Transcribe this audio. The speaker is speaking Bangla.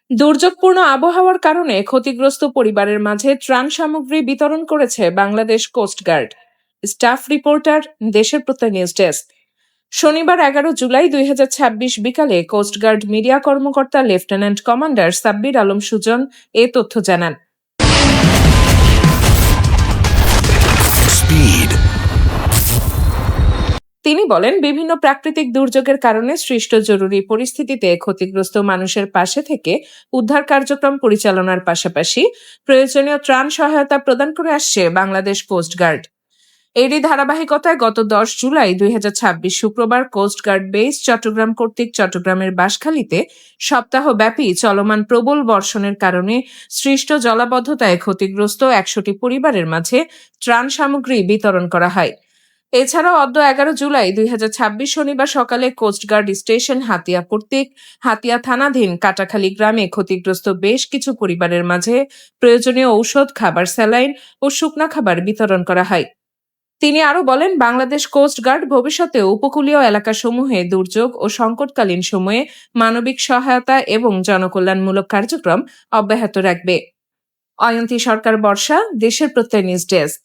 দুর্যোগপূর্ণ আবহাওয়ার কারণে ক্ষতিগ্রস্ত পরিবারের মাঝে ত্রাণ সামগ্রী বিতরণ করেছে বাংলাদেশ কোস্টগার্ড। স্টাফ রিপোর্টার, দেশের প্রত্যয় নিউজ ডেস্ক। শনিবার 11 জুলাই 2026 বিকালে কোস্টগার্ড মিডিয়া কর্মকর্তা লেফটেন্যান্ট কমান্ডার সাব্বির আলম সুজন এ তথ্য জানান। তিনি বলেন, বিভিন্ন প্রাকৃতিক দুর্যোগের কারণে সৃষ্ট জরুরি পরিস্থিতিতে ক্ষতিগ্রস্ত মানুষের পাশে থেকে উদ্ধার কার্যক্রম পরিচালনার পাশাপাশি প্রয়োজনীয় ত্রাণ সহায়তা প্রদান করে আসছে বাংলাদেশ কোস্টগার্ড। এরই ধারাবাহিকতায় গত 10 জুলাই 2026 শুক্রবার কোস্টগার্ড বেস চট্টগ্রাম কর্তৃক চট্টগ্রামের বাঁশখালীতে সপ্তাহব্যাপী চলমান প্রবল বর্ষণের কারণে সৃষ্ট জলাবদ্ধতায় ক্ষতিগ্রস্ত 100টি পরিবারের মাঝে ত্রাণ সামগ্রী বিতরণ করা হয়। এছাড়াও 11 জুলাই 2026 শনিবার সকালে কোস্টগার্ড স্টেশন হাতিয়া কর্তৃক হাতিয়া থানাধীন কাটাখালী গ্রামে ক্ষতিগ্রস্ত বেশ কিছু পরিবারের মাঝে প্রয়োজনীয় ঔষধ, খাবার, স্যালাইন ও শুকনা খাবার বিতরণ করা হয়। তিনি আরও বলেন, বাংলাদেশ কোস্টগার্ড ভবিষ্যতেও উপকূলীয় এলাকাসমূহে দুর্যোগ ও সংকটকালীন সময়ে মানবিক সহায়তা এবং জনকল্যাণমূলক কার্যক্রম অব্যাহত রাখবে। অয়ন্তী সরকার, বর্ষা, দেশের প্রত্যয় নিউজ ডেস্ক।